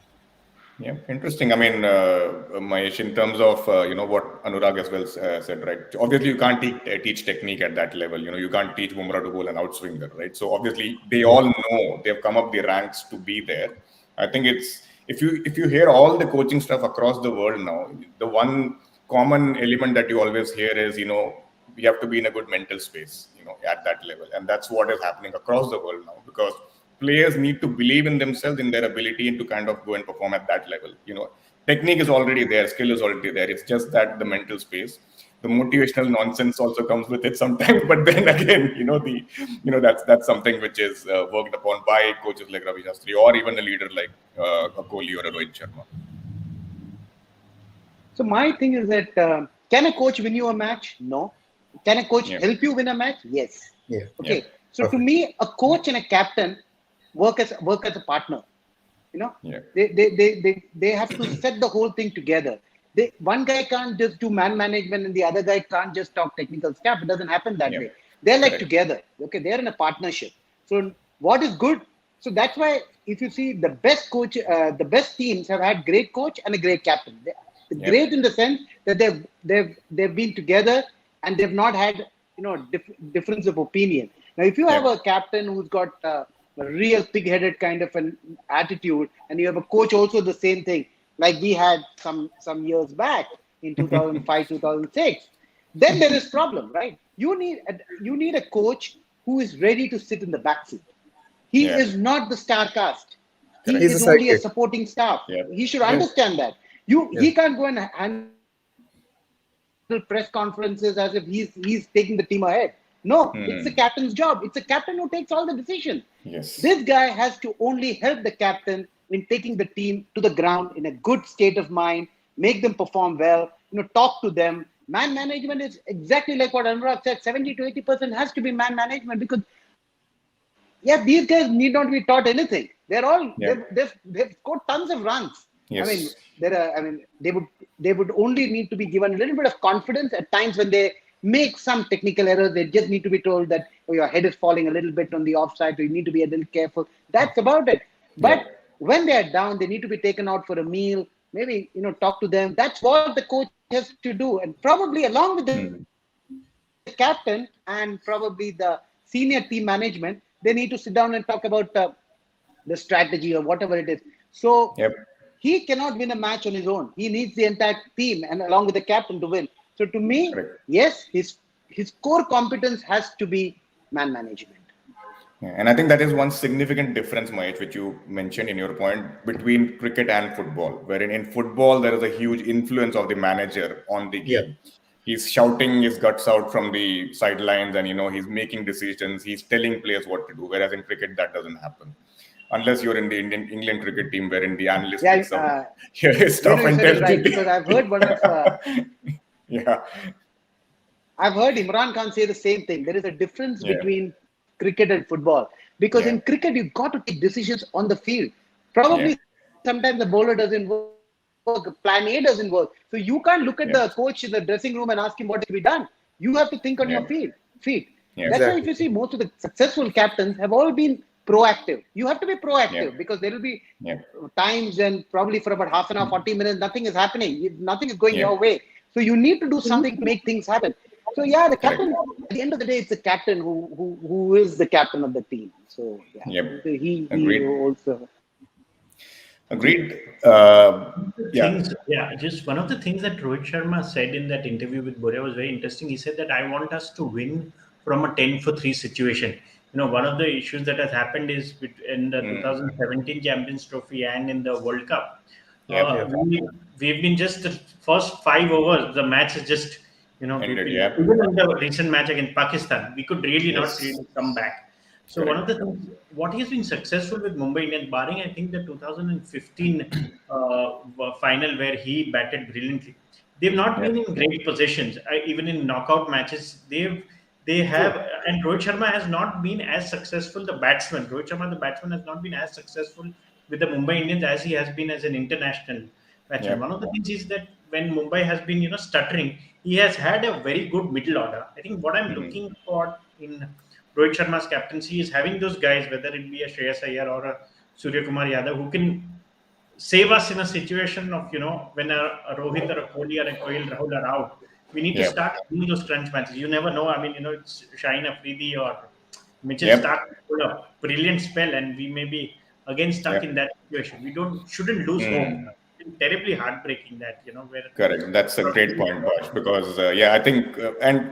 Yeah, interesting. I mean, Mahesh, in terms of what Anurag as well said, right? Obviously, you can't teach technique at that level. You can't teach Bumrah to bowl an outswinger, right? So obviously, they all know they've come up the ranks to be there. I think it's if you hear all the coaching stuff across the world now, the one common element that you always hear is we have to be in a good mental space, at that level, and that's what is happening across the world now because players need to believe in themselves, in their ability, and to kind of go and perform at that level. Technique is already there, skill is already there. It's just that the mental space, the motivational nonsense also comes with it sometimes. But then again, that's something which is worked upon by coaches like Ravi Shastri or even a leader like a Kohli or a Rohit Sharma. So my thing is that can a coach win you a match? No. Can a coach Yeah. help you win a match? Yes. Yeah. Okay. Yeah. So to me, a coach and a captain work as a partner. Yeah. They have to set the whole thing together. One guy can't just do man management and the other guy can't just talk technical stuff. It doesn't happen that Yeah. way. They're like Correct. together. Okay, they're in a partnership. So what is good? So that's why if you see the best coach, the best teams have had great coach and a great captain. Yep. Great in the sense that they've been together and they've not had difference of opinion. Now, if you have a captain who's got a real pig-headed kind of an attitude, and you have a coach also the same thing, like we had some years back in 2005, 2006, then there is problem, right? You need a coach who is ready to sit in the back seat. He Yeah. is not the star cast. He Correct. He's is a only a sidekick. supporting staff. Yeah. He should Yeah. understand that. He can't go and handle press conferences as if he's taking the team ahead. No, it's the captain's job. It's the captain who takes all the decisions. Yes. This guy has to only help the captain in taking the team to the ground in a good state of mind, make them perform well, talk to them. Man management is exactly like what Anurag said, 70 to 80% has to be man management because these guys need not be taught anything. They're all they've scored tons of runs. Yes. They would only need to be given a little bit of confidence at times when they make some technical errors. They just need to be told that your head is falling a little bit on the offside, so you need to be a little careful. That's about it. But when they are down, they need to be taken out for a meal. Maybe talk to them. That's what the coach has to do, and probably along with the captain and probably the senior team management, they need to sit down and talk about the strategy or whatever it is. So he cannot win a match on his own. He needs the entire team and along with the captain to win. So to me, yes, his core competence has to be man management. Yeah, and I think that is one significant difference, Mahesh, which you mentioned in your point between cricket and football, wherein in football there is a huge influence of the manager on the game. He's shouting his guts out from the sidelines, and he's making decisions. He's telling players what to do. Whereas in cricket, that doesn't happen, unless you're in the England cricket team, wherein the analyst picks up his stuff and tells right, because I've heard one of I've heard Imran Khan say the same thing. There is a difference between cricket and football because in cricket you've got to take decisions on the field. Probably sometimes the bowler doesn't work, plan A doesn't work. So you can't look at the coach in the dressing room and ask him what is to be done. You have to think on your feet. That's why if you see most of the successful captains have all been proactive. You have to be proactive because there will be times when probably for about half an hour, 40 minutes, nothing is happening. Nothing is going your way. So you need to do something to make things happen. So the captain, at the end of the day, it's the captain who is the captain of the team. So he also. Agreed. Just one of the things that Rohit Sharma said in that interview with Border was very interesting. He said that I want us to win from a 10-for-3 situation. One of the issues that has happened is in the 2017 Champions Trophy and in the World Cup. We've been just the first 5 overs, the match is just, ended, even in the recent match against Pakistan, we could really not come back. So one of Correct. the things, what he has been successful with Mumbai Indians, barring I think the 2015 final where he batted brilliantly, they've not Yeah. been in great positions. Even in knockout matches, they have, True. and Rohit Sharma has not been as successful. The batsman, Rohit Sharma, the batsman, has not been as successful with the Mumbai Indians as he has been as an international batsman. Yeah. One of the things is that when Mumbai has been, stuttering, he has had a very good middle order. I think what I'm Hmm. looking for in Rohit Sharma's captaincy is having those guys, whether it be a Shreyas Iyer or a Surya Kumar Yadav, who can save us in a situation of, when a Rohit or a Kohli or a Kohli Rahul are out. We need to Yeah. start doing those crunch matches. You never know. I mean, it's Shaheen Afridi or Mitchell Yep. Stark pull a brilliant spell, and we may be again stuck in Yep. that situation. We don't shouldn't lose hope. Hmm. It's terribly heartbreaking that where Correct. That's a great point, Bosh, because yeah, I think and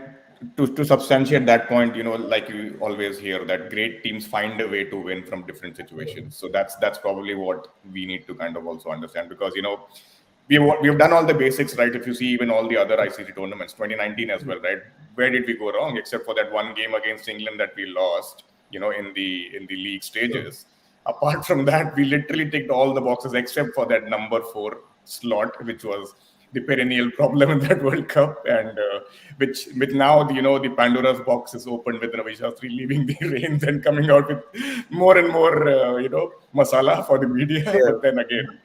to substantiate that point, like you always hear that great teams find a way to win from different situations. So that's probably what we need to kind of also understand, because we've done all the basics right. If you see even all the other ICC tournaments, 2019 as well, right? Where did we go wrong? Except for that one game against England that we lost, in the league True. stages. Apart from that, we literally ticked all the boxes except for that number 4 slot, which was the perennial problem in that World Cup, and which with now the Pandora's box is opened with Ravi Shastri leaving the reins and coming out with more and more masala for the media. Yeah. But then again,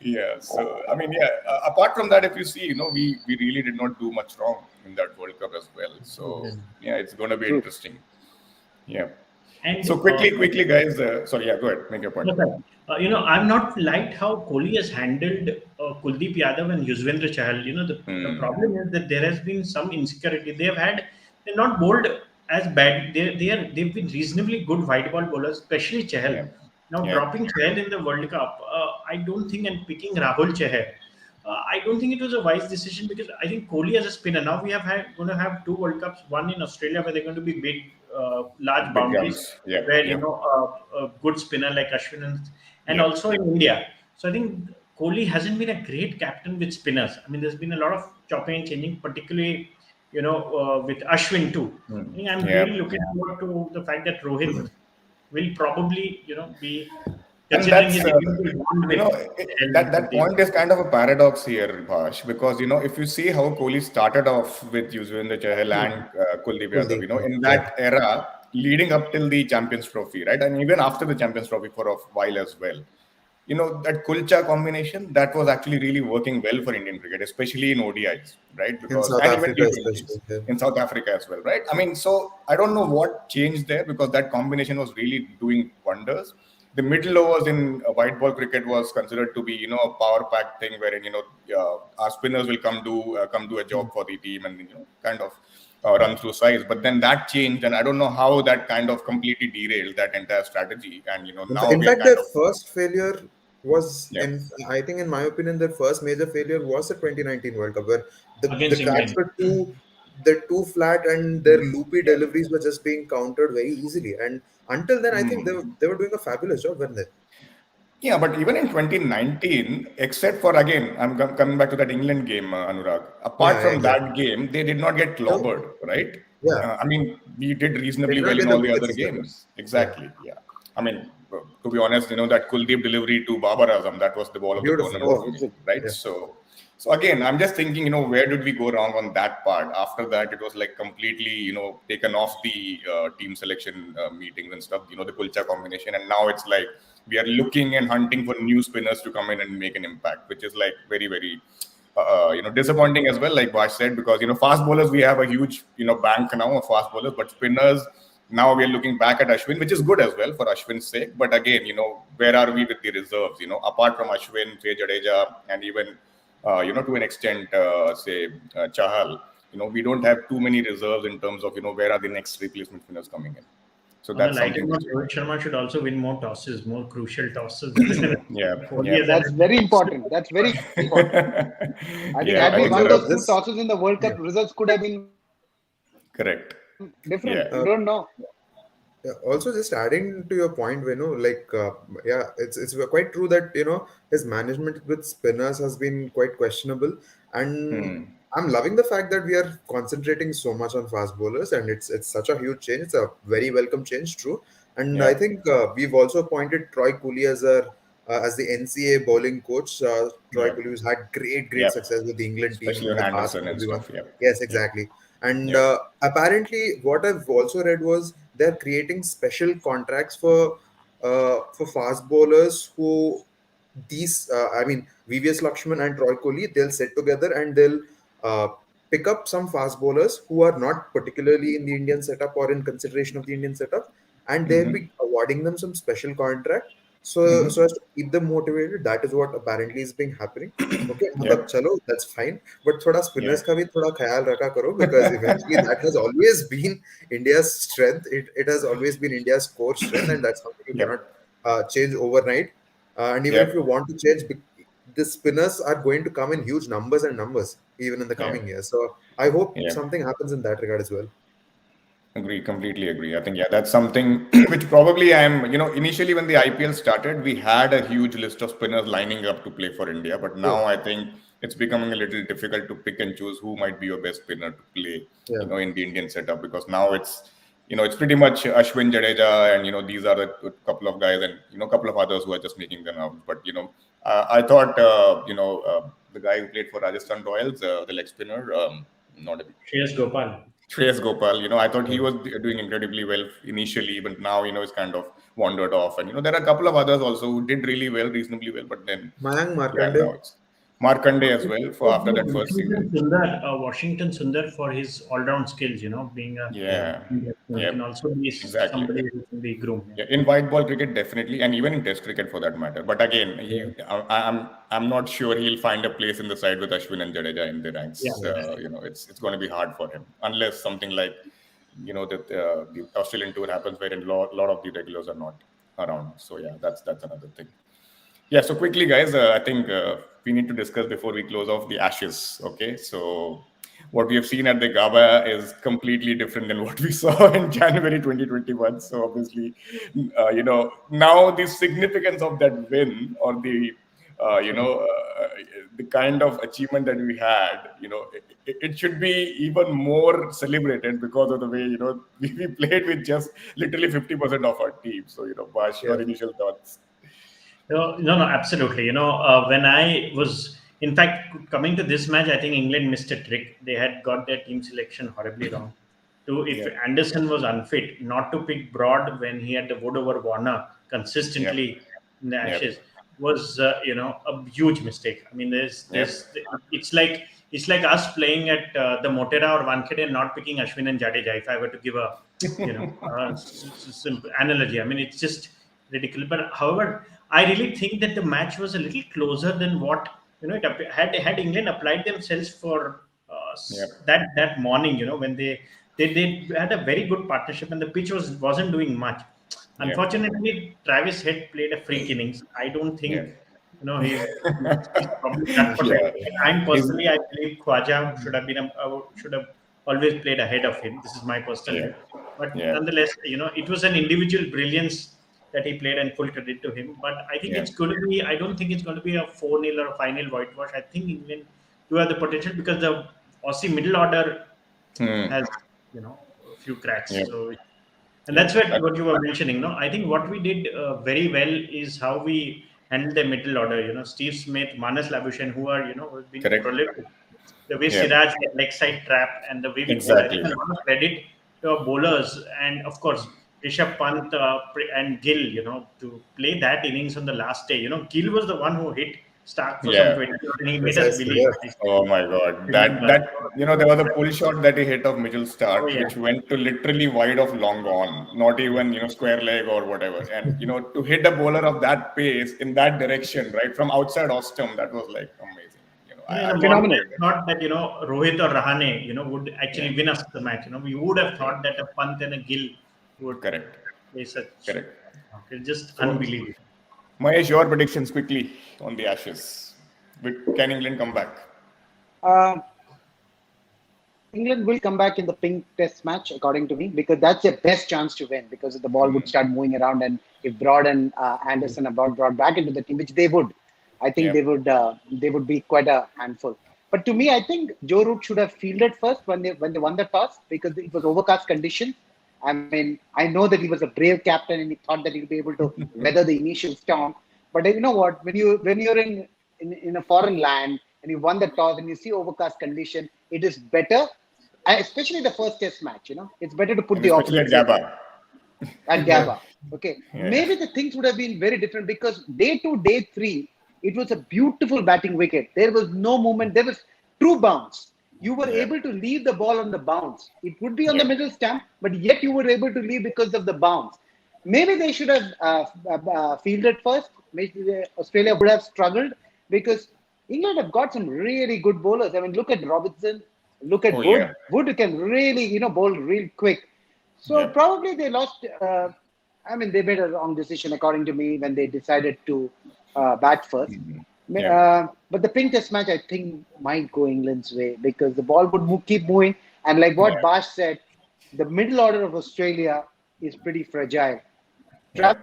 yeah. So I mean, yeah. Apart from that, if you see, we really did not do much wrong in that World Cup as well. So Mhm. yeah, it's going to be True. interesting. Yeah. and So quickly, guys. Sorry, yeah. Go ahead. Make your point. no, sir. I'm not liked how Kohli has handled Kuldeep Yadav and Yuzvendra Chahal. The Hmm. problem is that there has been some insecurity. They're not bowled as bad. They've been reasonably good white ball bowlers, especially Yeah. Chahal. Now Yeah. dropping Chahal in the World Cup, I don't think, and picking Rahul Chahar, I don't think it was a wise decision, because I think Kohli as a spinner. Now we going to have two World Cups, one in Australia where they're going to be big, large Big boundaries, guns. Yeah. where Yeah. a good spinner like Ashwin, and Yeah. also in India. So I think Kohli hasn't been a great captain with spinners. I mean, there's been a lot of chopping and changing, particularly with Ashwin too. I Hmm. think I'm Yeah. really looking forward to the fact that Rohit will probably be And considering that's his individual bond with that Chahal and that Kuldeep. point is kind of a paradox here, Bhash, because if you see how Kohli started off with Yuzvendra Chahal and Kuldeep Yadav, Kuldeep. in Yeah. that era leading up till the Champions Trophy, right, and even after the Champions Trophy for a while as well. That Kulcha combination that was actually really working well for Indian cricket, especially in ODIs, right? In Because South and even Africa, T20s especially. Yeah. in South Africa as well, right? I mean, so I don't know what changed there, because that combination was really doing wonders. The middle overs in white ball cricket was considered to be a power pack thing, wherein our spinners will come do a job for the team, and kind of run through size. But then that changed, and I don't know how that kind of completely derailed that entire strategy. And now In we are fact, kind their of first failure was yeah. in. I think, in my opinion, their first major failure was the 2019 World Cup, where the Against tracks England. were too flat, and their loopy deliveries were just being countered very easily. And until then, I think Hmm. they were doing a fabulous job, weren't they? Yeah, but even in 2019, except for again, I'm coming back to that England game, Anurag. Apart Yeah, yeah, from that exactly. game, they did not get So, clobbered, right? yeah, I mean, we did they reasonably did not well in get all the the other wickets as well. games. Yeah, Exactly. Yeah. I mean, to be honest, that Kuldeep delivery to Babar Azam, that was the ball of the beautiful. tournament Oh, for Oh, me, it's a right? yeah. So again, I'm just thinking, where did we go wrong on that part? After that, it was like completely, taken off the team selection meetings and stuff. The Kulcha combination, and now it's like we are looking and hunting for new spinners to come in and make an impact, which is like very, very disappointing as well, like Vash said, because fast bowlers, we have a huge bank now of fast bowlers, but spinners, now we are looking back at Ashwin, which is good as well for Ashwin's sake. But again, where are we with the reserves? Apart from Ashwin, say Jadeja, and even to an extent, say Chahal, we don't have too many reserves in terms of where are the next replacement spinners coming in. So On a that's lighter something note, which Rohit Sharma should also win more tosses, more crucial tosses than yeah, Kohli yeah. has That's had. very important. That's very important. I think Yeah, had I we think won there Also, those are two this, tosses in the World yeah. Cup, results could have been correct. different. We Yeah. don't know. Yeah, also, just adding to your point, like, yeah, it's quite true that his management with spinners has been quite questionable, and Hmm. I'm loving the fact that we are concentrating so much on fast bowlers, and it's such a huge change. It's a very welcome change, true, And I Yeah. think we've also appointed Troy Cooley as the NCAA bowling coach. Troy Yeah. Cooley has had great Yeah. success with the England team Especially in on the past Anderson and and everyone. stuff. Yeah. Yes, Yeah. exactly. And Yeah. apparently, what I've also read was they're creating special contracts for fast bowlers who I mean, VVS Lakshman and Troy Kohli, they'll sit together and they'll uh, pick up some fast bowlers who are not particularly in the Indian setup or in consideration of the Indian setup, and they'll Mm-hmm. be awarding them some special contract so Mm-hmm. as to keep them motivated. That is what apparently is being happening. Okay, Yeah. मतलब चलो, that's fine, but थोड़ा Yeah. spinners का भी थोड़ा ख्याल रखा करो, because eventually that has always been India's strength. It has always been India's core strength, and that's something you Yep. cannot change overnight. And even if you Yep. want to change, the spinners are going to come in huge numbers and numbers even in the Yeah. coming years. So I hope Yeah. something happens in that regard as well. Agree, completely agree. I think, yeah, that's something which probably initially when the IPL started, we had a huge list of spinners lining up to play for India. But True. now I think it's becoming a little difficult to pick and choose who might be your best spinner to play, Yeah. in the Indian setup, because now it's pretty much Ashwin, Jadeja, and, these are a couple of guys, and, a couple of others who are just making them out. But, I thought, the guy who played for Rajasthan Royals, the leg spinner, not a Shreyas Gopal. Shreyas Gopal, I thought he Yeah. was doing incredibly well initially, but now, he's kind of wandered off. And, there are a couple of others also who did really well, reasonably well, but then, Mayank yeah, Markande. now it's Markande as well for after that first Washington season. Sundar, Washington Sundar for his all-round skills, being a Yeah. Yeah, can yeah, also be exactly. somebody who can be groomed. Yeah, in white ball cricket, definitely, and even in Test cricket for that matter. But again, Yeah, I'm not sure he'll find a place in the side with Ashwin and Jadeja in the yeah, ranks. yeah. It's going to be hard for him unless something like that the Australian tour happens wherein lot of the regulars are not around. So yeah, that's another thing. Yeah, so quickly, guys, I think we need to discuss before we close off the Ashes. Okay, so what we have seen at the Gaba is completely different than what we saw in January 2021. So obviously, now the significance of that win, or the kind of achievement that we had, it should be even more celebrated because of the way, we played with just literally 50% of our team. So, Bash, Yeah. your initial thoughts. No, no, no, absolutely. When I was, in fact, coming to this match, I think England missed a trick. They had got their team selection horribly wrong. If Yeah. Anderson was unfit, not to pick Broad when he had the wood over Warner Yep. consistently in the Yep. Ashes was, a huge mistake. I mean, Yep. it's like us playing at the Motera or Wankhede and not picking Ashwin and Jadeja. If I were to give a, simple analogy, I mean, it's just ridiculous. But however, I really think that the match was a little closer than what had England applied themselves for Yep. that morning. When they had a very good partnership and the pitch wasn't doing much. Yep. Unfortunately, Travis Head played a freak innings. I don't think Yep. he's probably done for Yeah. that. I'm He's, personally, I believe Khwaja should have always played ahead of him. This is my personal yeah. view. But Yeah. nonetheless, it was an individual brilliance that he played, and full credit to him. But I think Yeah. it's going to be. I don't think it's going to be a 4-0 or a 5-0 whitewash. I think England do have the potential because the Aussie middle order Hmm. has a few cracks. Yep. So, and Yep. that's what you were mentioning. No, I think what we did very well is how we handled the middle order. Steve Smith, Manas Labuschagne, who have been Correct. prolific. The way Yeah. Siraj had leg side trap and the way we bowled, I think Exactly. a lot of credit to our bowlers and of course Rishabh Pant and Gill. To play that innings on the last day. Gill was the one who hit Stark for some Yeah. 20 and he made us Precisely. believe. Yes. I Oh my God. That remember. that there was a pull shot that he hit of Mitchell Oh Stark, yeah. which went to literally wide of long gone, not even square leg or whatever. And to hit a bowler of that pace in that direction, right from outside Ostom, that was like amazing. In I the really morning, Phenomenal. enjoyed I thought that Rohit or Rahane, would that. Yeah. actually win us the match. We would have Yeah. thought that a Pant and a Gill would Correct. play such. Correct. Okay, just So, unbelievable. Mahesh, your predictions quickly on the Ashes. Can England come back? Uh, England will come back in the pink test match, according to me, because that's their best chance to win. Because the ball would Hmm. start moving around, and if Broad and Anderson are brought back into the team, which they would, I think Yep. they would be quite a handful. But to me, I think Joe Root should have fielded first when they won the toss because it was overcast condition, I mean, I know that he was a brave captain and he thought that he'd be able to weather the initial storm. But you know what? When you're in a foreign land and you won the toss and you see overcast condition, it is better, and especially the first test match. It's better to put And the especially at opponents in Gabba. at Gaba. Okay, Yeah. maybe the things would have been very different because day two, day three, it was a beautiful batting wicket. There was no movement. There was true bounce. You were Yeah. able to leave the ball on the bounce. It would be on the Yeah. middle stump, but yet you were able to leave because of the bounce. Maybe they should have fielded first. Maybe Australia would have struggled because England have got some really good bowlers. I mean, look at Robinson, look Oh at yeah. Wood. Wood can really, bowl real quick. So Yeah. probably they lost. I mean, they made a wrong decision, according to me, when they decided to bat first. Yeah. But the pink test match, I think, might go England's way because the ball would keep moving. And like what Yeah. Bash said, the middle order of Australia is pretty fragile. Yeah.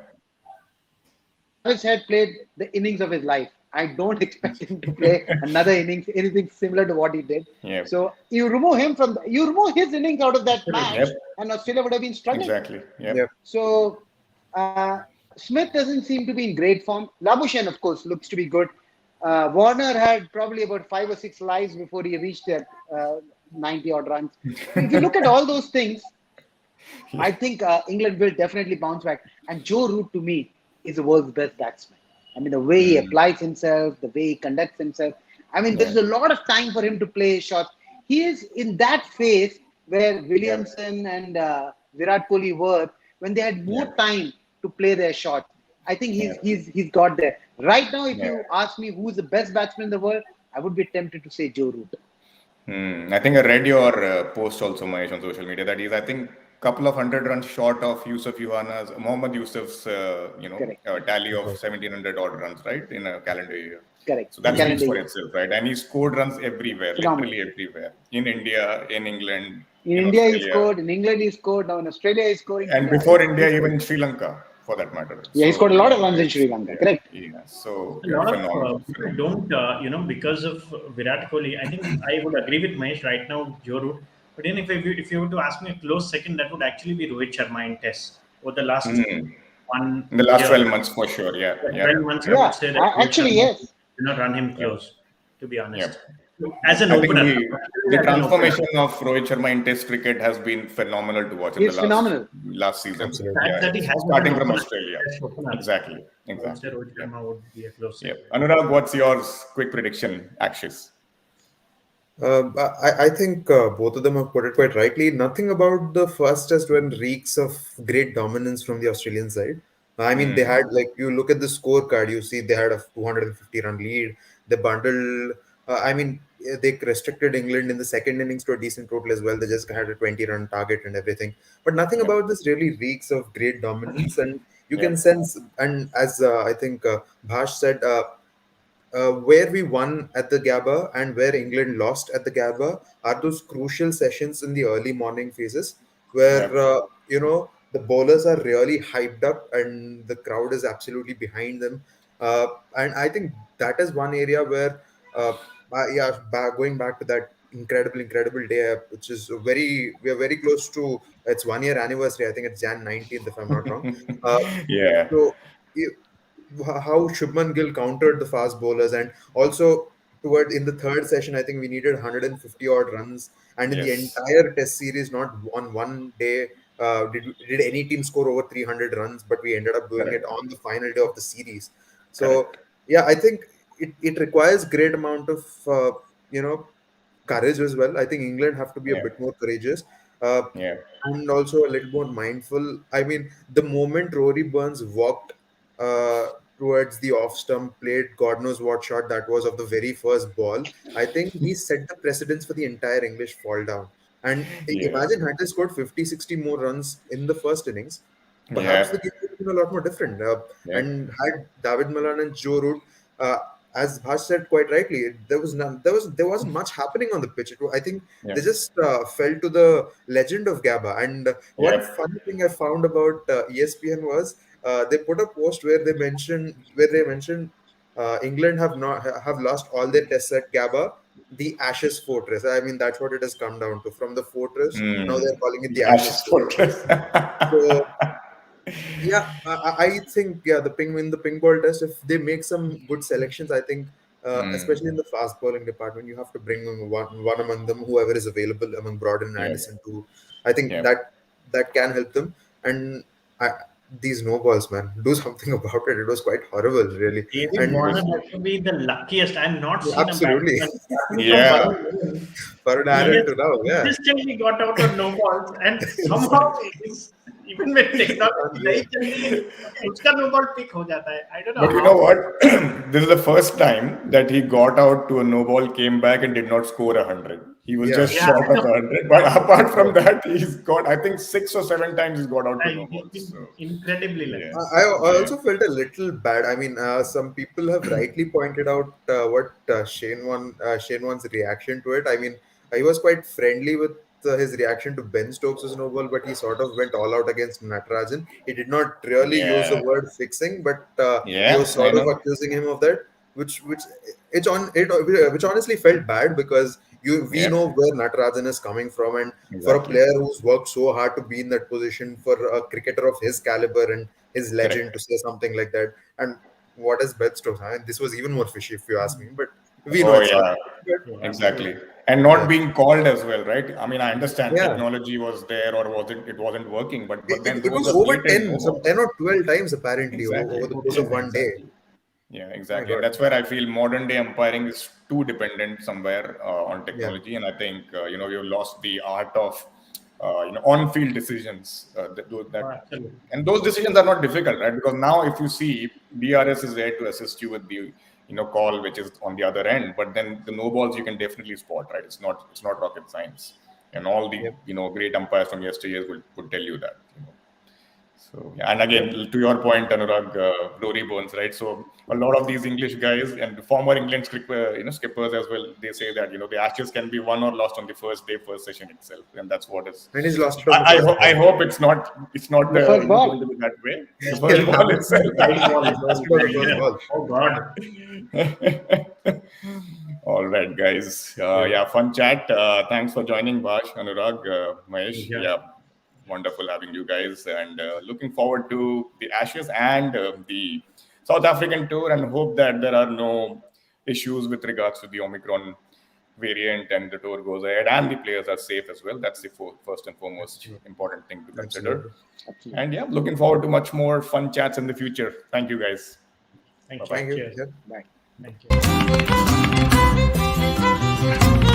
Travis had played the innings of his life. I don't expect him to play another innings, anything similar to what he did. Yeah. So you remove his innings out of that Absolutely. match, Yep. and Australia would have been struggling. Exactly. Yeah. Yep. So Smith doesn't seem to be in great form. Labuschagne, of course, looks to be good. Warner had probably about 5 or 6 lives before he reached that 90 odd runs. So if you look at all those things, I think England will definitely bounce back. And Joe Root, to me, is the world's best batsman. I mean, the way he applies himself, the way he conducts himself. I mean, Yeah. there's a lot of time for him to play his shots. He is in that phase where Yeah. Williamson and Virat Kohli were when they had more Yeah. time to play their shots. I think Yeah. he's got there. Right now, if Yeah. you ask me who's the best batsman in the world, I would be tempted to say Joe Root. I think I read your post also, Mahesh, on social media. That is, I think, couple of 100 runs short of Yusuf Yuhana's, Mohammad Yusuf's, Correct. tally of 1,700 odd runs, right, in a calendar year. Correct. So that speaks Calendar for year. itself, right? And he scored runs everywhere, Phenomenal. literally everywhere, in India, in England, In in India, he Australia, scored. In England, he scored. Now in Australia, he's scoring. and Yeah, before India, he even scored. Sri Lanka, for that matter. Yeah, he scored So a lot of runs in Sri it's Lanka. yeah, Correct. yeah. So A yeah, lot of phenomenal, people phenomenal. don't, because of Virat Kohli. I think I would agree with Mahesh right now, Joe Root. But then if you were to ask me a close second, that would actually be Rohit Sharma in Tests over the last Hmm. one In the last year. 12 months, for sure. Yeah, Yeah, yeah, 12 months, I yeah, would Yeah, say that Rohit actually, Sharma yes. run him yeah. close, to be Yeah. honest. As an I think opener, the particularly as an opener, transformation of Rohit Sharma in Test cricket has been phenomenal to watch in the He's phenomenal. last season. the Absolutely. fact Yeah, that he has as an starting from opener, Australia. as opener, Exactly, I would say exactly. Rohit Yeah, Sharma would be a close yeah. second. Anurag, what's yours? Quick prediction, Axis. I think both of them have put it quite rightly. Nothing about the first test when reeks of great dominance from the Australian side. I mean, they had, like, you look at the scorecard, you see they had a 250-run lead. They bundled, I mean, they restricted England in the second innings to a decent total as well. They just had a 20-run target and everything. But nothing Yep, about this really reeks of great dominance. And you can yep, sense, and as I think Bhash said, where we won at the Gabba and where England lost at the Gabba are those crucial sessions in the early morning phases where yep, the bowlers are really hyped up and the crowd is absolutely behind them. Uh, and I think that is one area where, going back to that incredible day, which is we are very close to its 1 year anniversary. I think it's Jan 19th, if I'm not wrong. Uh, yeah, so how Shubman Gill countered the fast bowlers, and also toward in the third session, I think we needed 150 odd runs, and in the yes, entire Test series, not on one day did any team score over 300 runs, but we ended up doing it correct, on the final day of the series. So correct. yeah, I think it requires great amount of you know courage as well. I think England have to be a Yeah, bit more courageous. Uh, yeah, and also a little more mindful. I mean, the moment Rory Burns walked uh, towards the off stump, played God knows what shot that was of the very first ball, I think he set the precedence for the entire English fall down. And yeah, imagine had they scored 50, 60 more runs in the first innings, perhaps yeah, the game would have been a lot more different. yeah, And had David Malan and Joe Root, uh, as Bhash said quite rightly, there wasn't much happening on the pitch. I think yeah, they just fell to the legend of Gabba. And one yeah, funny thing I found about ESPN was they put a post where they mentioned England have lost all their tests at Gabba, the Ashes Fortress. I mean, that's what it has come down to. From the fortress, now they're calling it the Ashes Ashes Fortress. So, yeah, I think the pink ball test. If they make some good selections, I think, especially in the fast bowling department, you have to bring one among them, whoever is available among Broad and Yeah. Anderson too. I think Yeah. that can help them. And I, these no balls, man, do something about it. It was quite horrible, really. David And Warner has to be the luckiest. I've not seen a absolutely, batsman starting from Yeah. Varun. for an He Aaron has to now, yeah, consistently got out on no balls, and somehow it's, even with technology unreal. नहीं चल रही है, उसका no ball pick हो जाता है. I don't know But you how. know what? This is the first time that he got out to a no ball, came back and did not score 100. He was Yeah. just Yeah, short of 100. But apart from that, he's got, I think, 6 or 7 times he's got out to no he's balls. been So, incredibly lucky. yeah. I also felt a little bad. I mean, some people have rightly pointed out what Shane Warne's reaction to it. I mean, he was quite friendly with his reaction to Ben Stokes' no ball, but he sort of went all out against Natarajan. He did not really use the Yeah. word fixing, but he Yeah, was I sort of know. accusing him of that, which honestly felt bad because we Yeah, know where Natarajan is coming from, and for a exactly. player who's worked so hard to be in that position, for a cricketer of his caliber and his legend Correct. to say something like that. And what is Ben Stokes? I mean, this was even more fishy if you ask me, but we know Oh, it's not. yeah, But Yeah. exactly. And not yeah, being called as well, right? I mean, I understand yeah. technology was there or it wasn't working, but then It those was are over blatant 10, no some balls. 10 or 12 times apparently Exactly. over the course Yeah, of one day. exactly. Yeah, My exactly. And God. that's where I feel modern day umpiring is too dependent somewhere on Yeah. technology. And I think, we've lost the art of, on field decisions. Oh, absolutely. And those decisions are not difficult, right? Because now if you see, DRS is there to assist you with the, call which is on the other end. But then the no balls you can definitely spot, right? It's not rocket science. And all the, Yep. great umpires from yesteryears would tell you that. So, yeah, and Yep. again, to your point, Anurag, Rory Bones, right? So, a lot of these English guys and former England skippers as well, they say that the Ashes can be won or lost on the first day, first session itself, and that's what is. And he's lost it on the I, I, first ho- I ball. hope it's not The first ball. going to be that way. The Yeah. first ball itself. Big ball is Lost so it on the first dangerous. ball. Oh God. All right, guys. Yeah, fun chat. Thanks for joining, Bhash, Anurag, Mahesh. Yeah. Yeah, wonderful having you guys, and looking forward to the Ashes and the South African tour, and hope that there are no issues with regards to the Omicron variant and the tour goes ahead and the players are safe as well. That's the first and foremost important thing to consider. Absolutely. Absolutely. And yeah, looking forward to much more fun chats in the future. Thank you, guys. Thank you. Thank you. Cheers. Yeah. Bye. Thank you.